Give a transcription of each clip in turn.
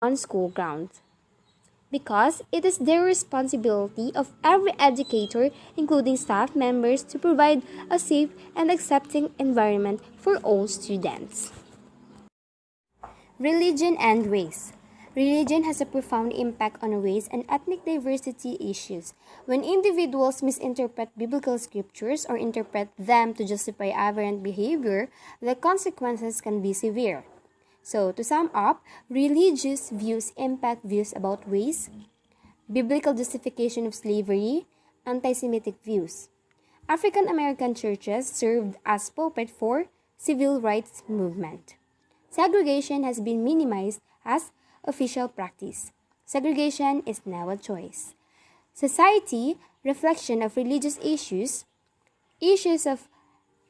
on school grounds, because it is the responsibility of every educator, including staff members, to provide a safe and accepting environment for all students. Religion and race. Religion has a profound impact on race and ethnic diversity issues. When individuals misinterpret biblical scriptures or interpret them to justify aberrant behavior, the consequences can be severe. So, to sum up, religious views impact views about race, biblical justification of slavery, anti-Semitic views. African American churches served as pulpit for civil rights movement. Segregation has been minimized as official practice. Segregation is now a choice. Society, reflection of religious issues, issues of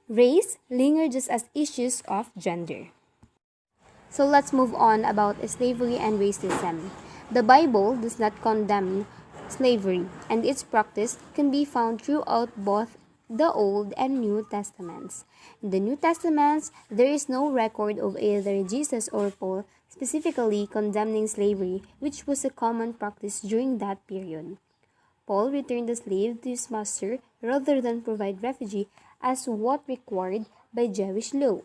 race linger just as issues of gender. So let's move on about slavery and racism. The Bible does not condemn slavery, and its practice can be found throughout both the Old and New Testaments. In the New Testaments, there is no record of either Jesus or Paul specifically condemning slavery, which was a common practice during that period. Paul returned the slave to his master rather than provide refugee as what required by Jewish law.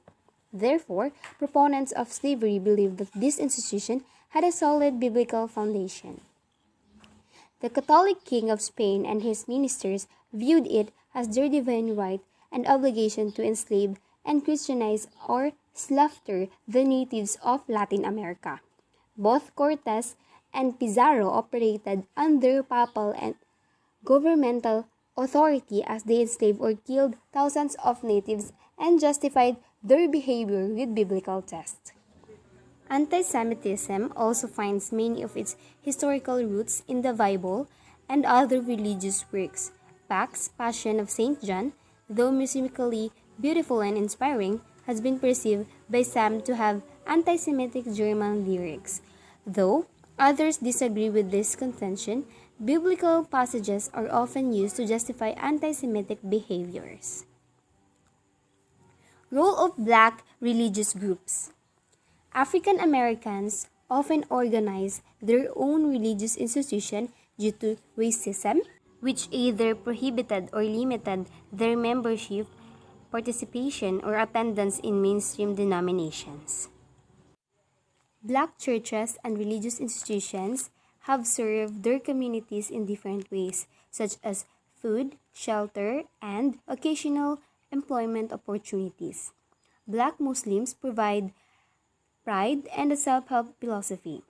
Therefore, proponents of slavery believed that this institution had a solid biblical foundation. The Catholic King of Spain and his ministers viewed it as their divine right and obligation to enslave and Christianize or slaughter the natives of Latin America. Both Cortes and Pizarro operated under papal and governmental authority as they enslaved or killed thousands of natives and justified their behavior with biblical texts. Anti-Semitism also finds many of its historical roots in the Bible and other religious works. Bach's Passion of St. John, though musically beautiful and inspiring, has been perceived by some to have anti-Semitic German lyrics. Though others disagree with this contention, biblical passages are often used to justify anti-Semitic behaviors. Role of Black religious groups. African Americans often organize their own religious institution due to racism, which either prohibited or limited their membership, participation, or attendance in mainstream denominations. Black churches and religious institutions have served their communities in different ways, such as food, shelter, and occasional employment opportunities. Black Muslims provide pride and a self-help philosophy.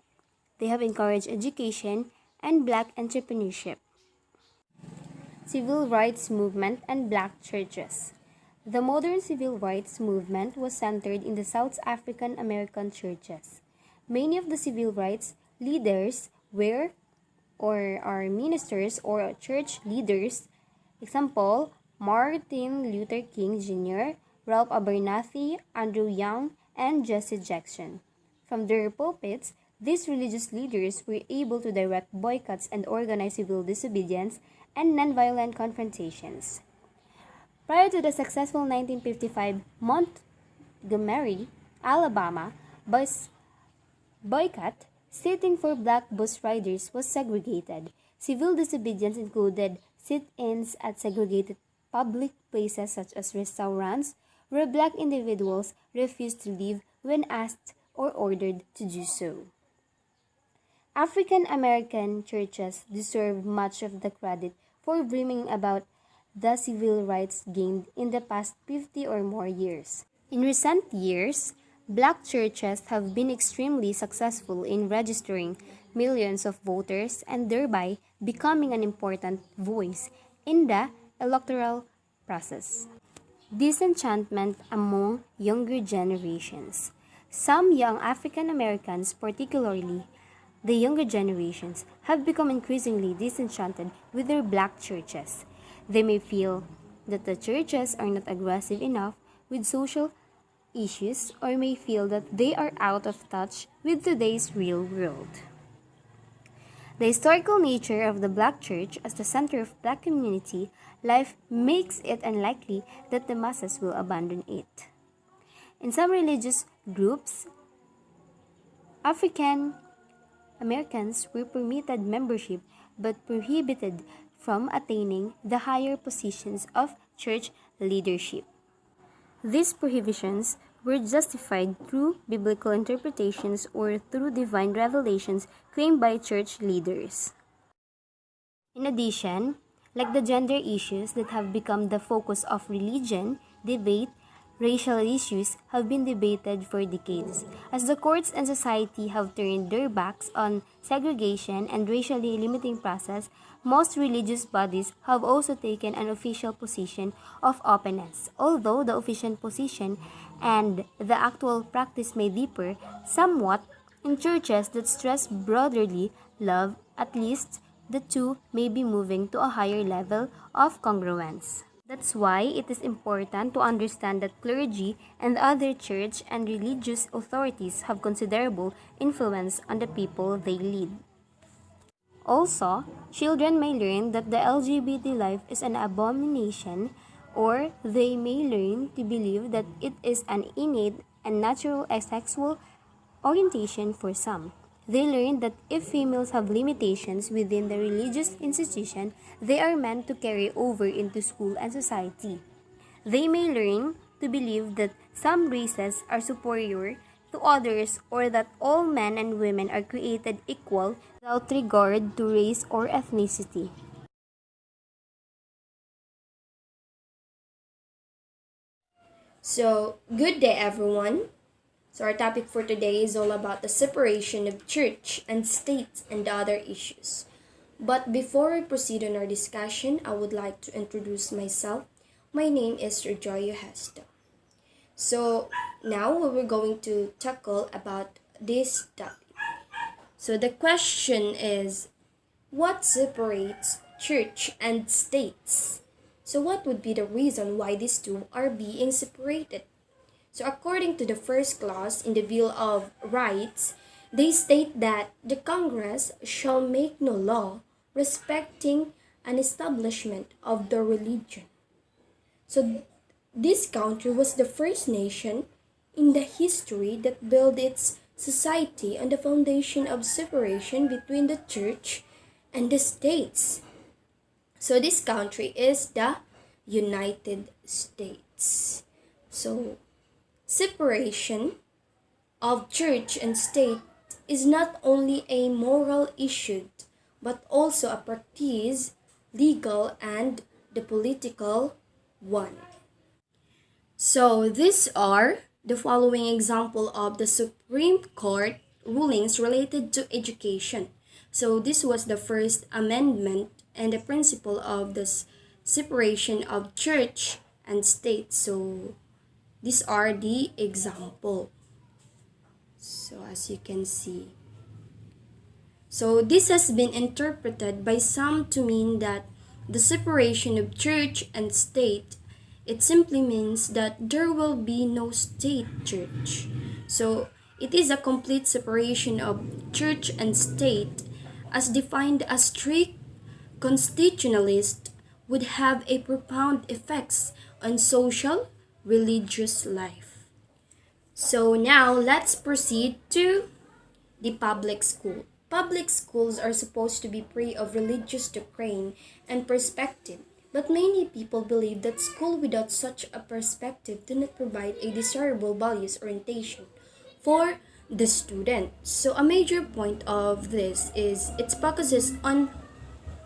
They have encouraged education and Black entrepreneurship. Civil rights movement and Black churches. The modern civil rights movement was centered in the South African American churches. Many of the civil rights leaders were or are ministers or church leaders. Example, Martin Luther King Jr., Ralph Abernathy, Andrew Young, and Jesse Jackson. From their pulpits, these religious leaders were able to direct boycotts and organize civil disobedience and nonviolent confrontations. Prior to the successful 1955 Montgomery, Alabama boycott, sitting for black bus riders was segregated. Civil disobedience included sit-ins at segregated public places such as restaurants, where black individuals refused to leave when asked or ordered to do so. African American churches deserve much of the credit for bringing about the civil rights gained in the past 50 or more years. In recent years, Black churches have been extremely successful in registering millions of voters and thereby becoming an important voice in the electoral process. Disenchantment among younger generations. Some young African Americans, particularly the younger generations, have become increasingly disenchanted with their Black churches. They may feel that the churches are not aggressive enough with social issues or may feel that they are out of touch with today's real world. The historical nature of the Black church as the center of Black community life makes it unlikely that the masses will abandon it. In some religious groups, African Americans were permitted membership but prohibited from attaining the higher positions of church leadership. These prohibitions were justified through biblical interpretations or through divine revelations claimed by church leaders. In addition, like the gender issues that have become the focus of religion debate, racial issues have been debated for decades. As the courts and society have turned their backs on segregation and racially limiting process, most religious bodies have also taken an official position of openness. Although the official position and the actual practice may differ somewhat, in churches that stress brotherly love, at least the two may be moving to a higher level of congruence. That's why it is important to understand that clergy and other church and religious authorities have considerable influence on the people they lead. Also, children may learn that the LGBT life is an abomination, or they may learn to believe that it is an innate and natural sexual orientation for some. They learn that if females have limitations within the religious institution, they are meant to carry over into school and society. They may learn to believe that some races are superior to others or that all men and women are created equal without regard to race or ethnicity. So, good day everyone. So, our topic for today is all about the separation of church and state and other issues. But before we proceed on our discussion, I would like to introduce myself. My name is Rejoyo Hesto. So, now we're going to tackle about this topic. So, the question is, what separates church and states? So, what would be the reason why these two are being separated? So, according to the first clause in the Bill of Rights, they state that the Congress shall make no law respecting an establishment of the religion. So, this country was the first nation in the history that built its society on the foundation of separation between the church and the states. So, this country is the United States. So, separation of church and state is not only a moral issue, but also a practice, legal, and the political one. So these are the following example of the Supreme Court rulings related to education. So this was the first amendment and the principle of this separation of church and state. So these are the example. So as you can see. So this has been interpreted by some to mean that the separation of church and state, it simply means that there will be no state church. So it is a complete separation of church and state as defined as strict constitutionalist would have a profound effects on social religious life. So now let's proceed to the public school. Public schools are supposed to be free of religious doctrine and perspective, but many people believe that school without such a perspective do not provide a desirable values orientation for the student. So a major point of this is it focuses on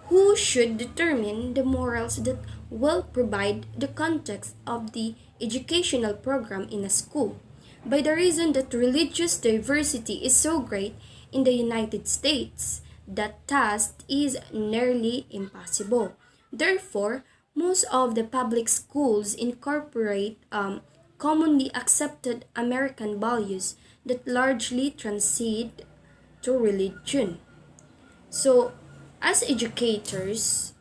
who should determine the morals that will provide the context of the educational program in a school. By the reason that religious diversity is so great in the United States, that task is nearly impossible. Therefore, most of the public schools incorporate commonly accepted American values that largely transcend to religion. So, as educators,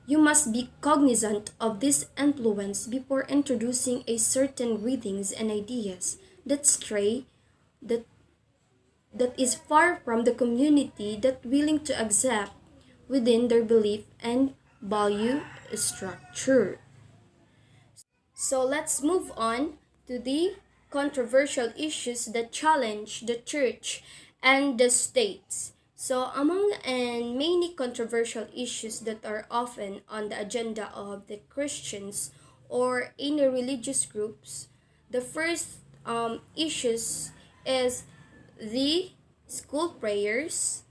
you must be cognizant of this influence before introducing a certain readings and ideas that stray that that is far from the community that willing to accept within their belief and value structure. So let's move on to the controversial issues that challenge the church and the states. So, among and many controversial issues that are often on the agenda of the Christians or any religious groups, the first issues is the school prayers,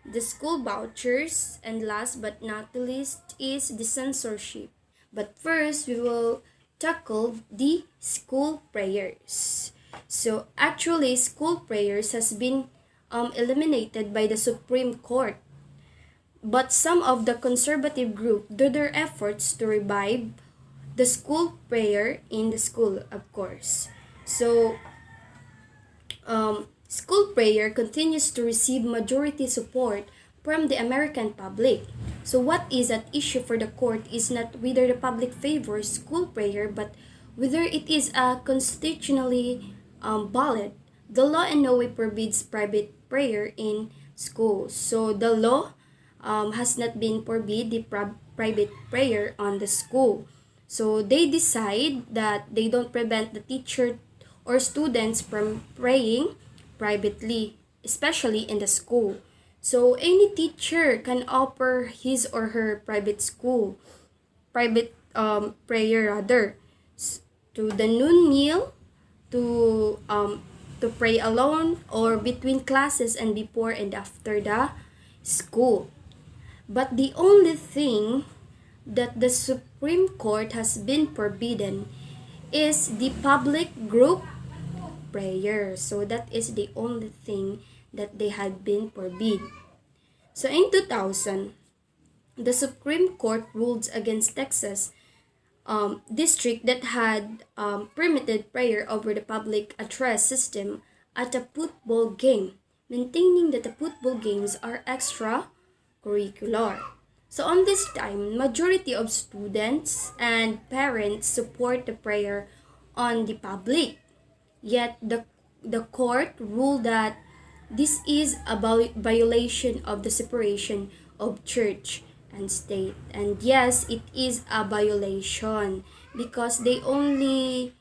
the school vouchers, and last but not the least is the censorship. But first, we will tackle the school prayers. So actually, school prayers has been eliminated by the Supreme Court. But some of the conservative group do their efforts to revive the school prayer in the school, of course. So school prayer continues to receive majority support from the American public. So what is at issue for the court is not whether the public favors school prayer, but whether it is a constitutionally valid. The law in no way forbids private prayer in schools. So the law has not been forbid the private prayer on the school. So they decide that they don't prevent the teacher or students from praying privately, especially in the school. So any teacher can offer his or her private prayer rather, to the noon meal, to pray alone or between classes and before and after the school. But the only thing that the Supreme Court has been forbidden is the public group prayer. So that is the only thing that they had been forbidden. So in 2000, the Supreme Court ruled against Texas district that had permitted prayer over the public address system at a football game, maintaining that the football games are extracurricular. So on this time, majority of students and parents support the prayer on the public. Yet the court ruled that this is a violation of the separation of church and state. And yes, it is a violation because they only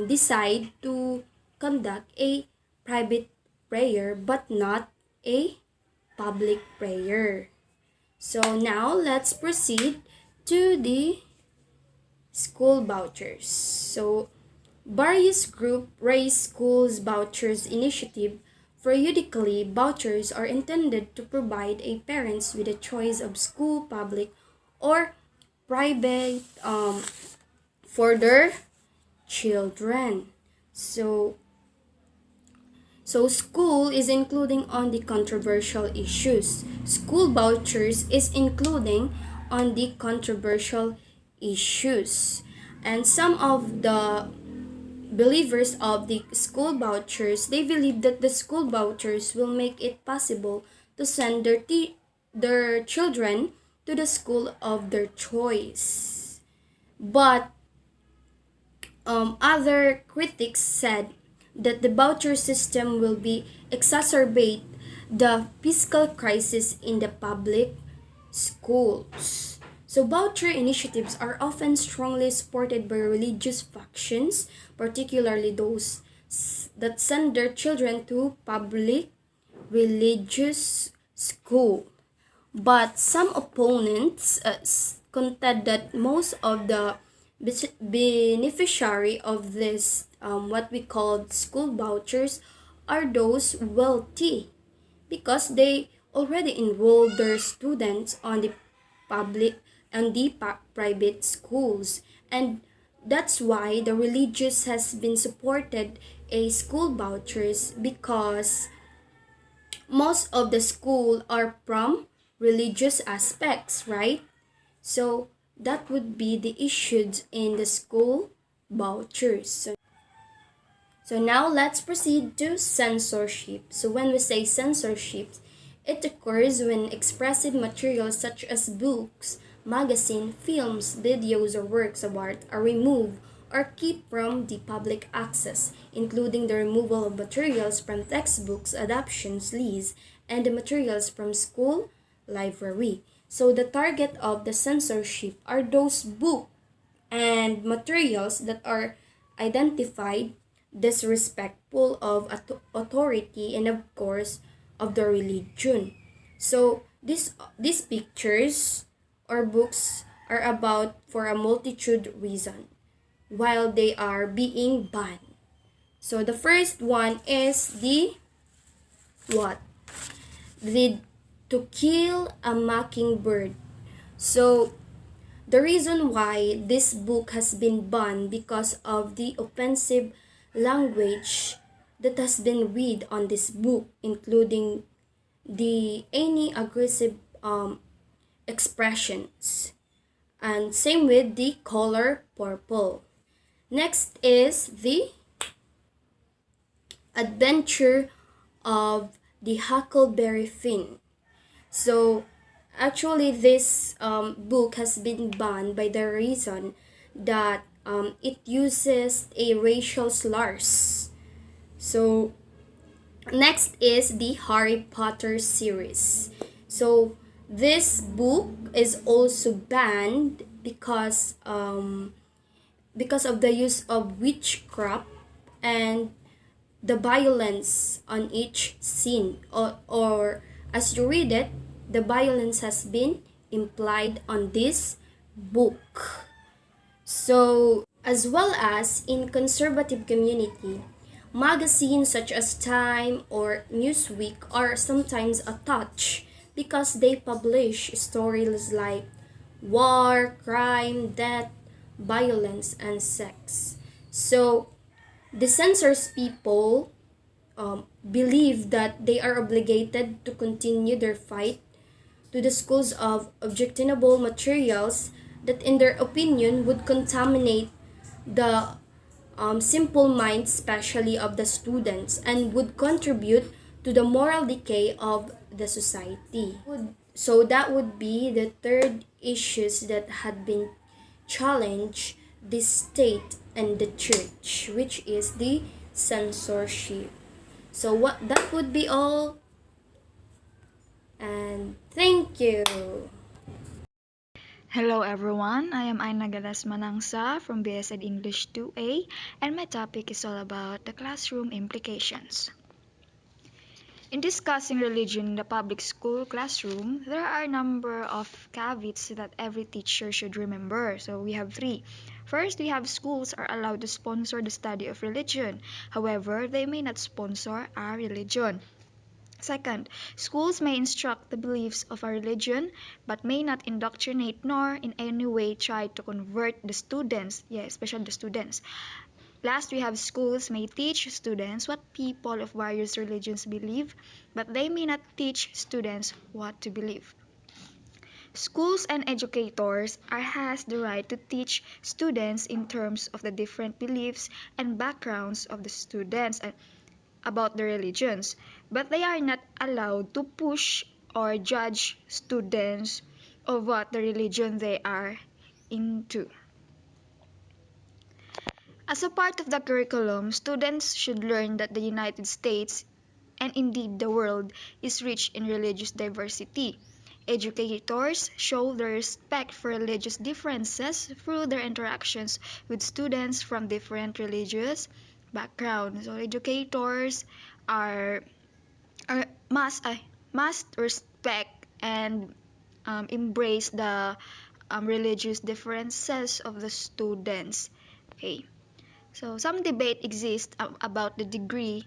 decide to conduct a private prayer but not a public prayer. So now let's proceed to the school vouchers. So various group raise schools vouchers initiative. Periodically, vouchers are intended to provide a parents with a choice of school, public, or private for their children. So school is including on the controversial issues. School vouchers is including on the controversial issues. And some of the believers of the school vouchers, they believe that the school vouchers will make it possible to send their children to the school of their choice. But other critics said that the voucher system will be exacerbate the fiscal crisis in the public schools. So voucher initiatives are often strongly supported by religious factions, particularly those that send their children to public religious school. But some opponents contend that most of the beneficiary of this what we call school vouchers are those wealthy because they already enrolled their students on the public and the private schools, and that's why the religious has been supported a school vouchers because most of the school are from religious aspects, right? So that would be the issues in the school vouchers. So now let's proceed to censorship. So when we say censorship, it occurs when expressive materials such as books, magazine, films, videos, or works of art are removed or kept from the public access, including the removal of materials from textbooks, adaptations, lists, and the materials from school library. So the target of the censorship are those books and materials that are identified disrespectful of authority, and of course of the religion. So these pictures or books are about for a multitude reason while they are being banned. So the first one is the what? The To Kill a Mockingbird. So the reason why this book has been banned because of the offensive language that has been read on this book, including the any aggressive expressions, and same with the color purple. Next is the Adventure of the Huckleberry Finn. So actually this book has been banned by the reason that it uses a racial slurs. So next is the Harry Potter series. So this book is also banned because of the use of witchcraft and the violence on each scene, or as you read it, the violence has been implied on this book. So as well as in conservative community, magazines such as Time or Newsweek are sometimes a touch because they publish stories like war, crime, death, violence, and sex. So the censors people believe that they are obligated to continue their fight to the schools of objectionable materials that, in their opinion, would contaminate the simple minds, especially of the students, and would contribute to the moral decay of the society. So that would be the third issues that had been challenged the state and the church, which is the censorship. So what that would be all, and thank you. Hello everyone, I am Aina Galas Manangsa from BSed English 2A, and my topic is all about the classroom implications. In discussing religion in the public school classroom, there are a number of caveats that every teacher should remember. So we have three. First, we have schools are allowed to sponsor the study of religion. However, they may not sponsor our religion. Second, schools may instruct the beliefs of a religion but may not indoctrinate nor in any way try to convert the students, especially the students. Last, we have schools may teach students what people of various religions believe, but they may not teach students what to believe. Schools and educators has the right to teach students in terms of the different beliefs and backgrounds of the students and about the religions, but they are not allowed to push or judge students of what the religion they are into. As a part of the curriculum, students should learn that the United States, and indeed the world, is rich in religious diversity. Educators show their respect for religious differences through their interactions with students from different religious backgrounds. So educators are, are must respect and embrace the religious differences of the students. Okay. So some debate exists about the degree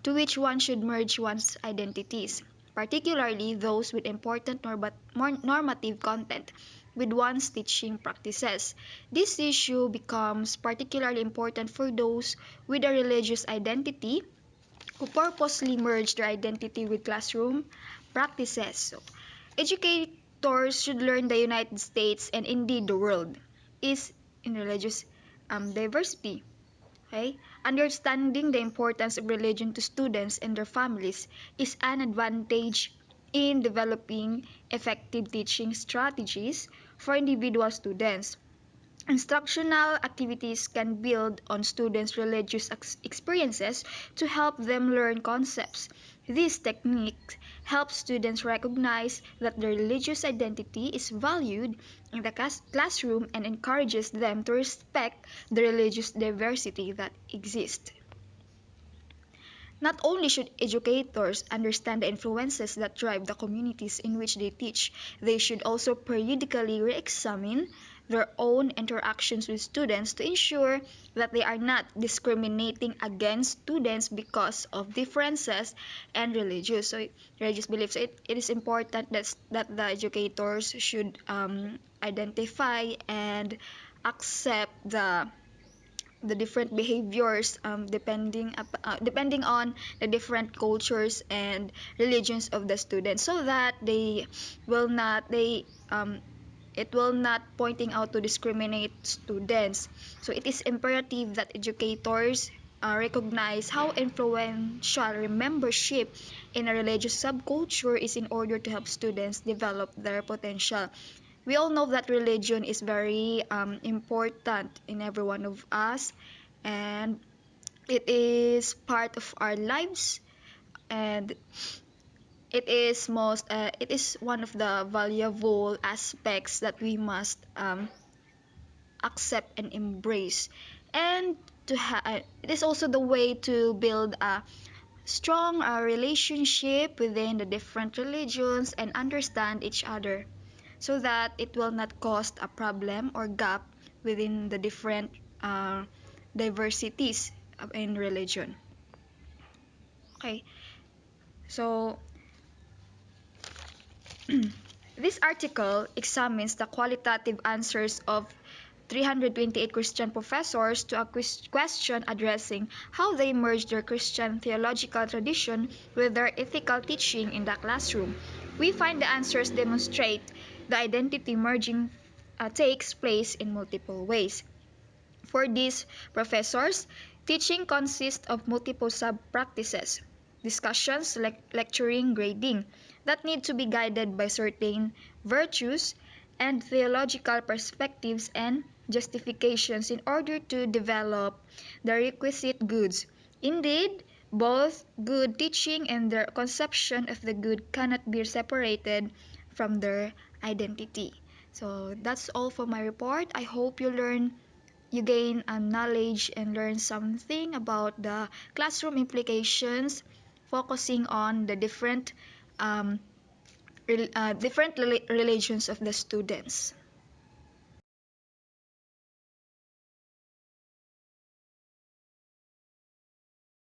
to which one should merge one's identities, particularly those with important normative content with one's teaching practices. This issue becomes particularly important for those with a religious identity who purposely merge their identity with classroom practices. So, educators should learn the United States and indeed the world is in religious diversity. Okay? Understanding the importance of religion to students and their families is an advantage in developing effective teaching strategies for individual students. Instructional activities can build on students' religious experiences to help them learn concepts. This technique helps students recognize that their religious identity is valued in the classroom and encourages them to respect the religious diversity that exists. Not only should educators understand the influences that drive the communities in which they teach, they should also periodically re examine their own interactions with students to ensure that they are not discriminating against students because of differences and religious beliefs. So it is important that the educators should identify and accept the different behaviors depending on the different cultures and religions of the students, so that they will not they it will not pointing out to discriminate students. So it is imperative that educators recognize how influential membership in a religious subculture is in order to help students develop their potential. We all know that religion is very important in every one of us, and it is part of our lives, and it is one of the valuable aspects that we must accept and embrace. And it is also the way to build a strong relationship within the different religions and understand each other, so that it will not cause a problem or gap within the different diversities in religion. Okay, so this article examines the qualitative answers of 328 Christian professors to a question addressing how they merge their Christian theological tradition with their ethical teaching in the classroom. We find the answers demonstrate the identity merging takes place in multiple ways. For these professors, teaching consists of multiple sub-practices, discussions, lecturing, grading, that need to be guided by certain virtues and theological perspectives and justifications in order to develop the requisite goods. Indeed, both good teaching and their conception of the good cannot be separated from their identity. So that's all for my report. I hope you gain knowledge and learn something about the classroom implications, focusing on the different religions of the students.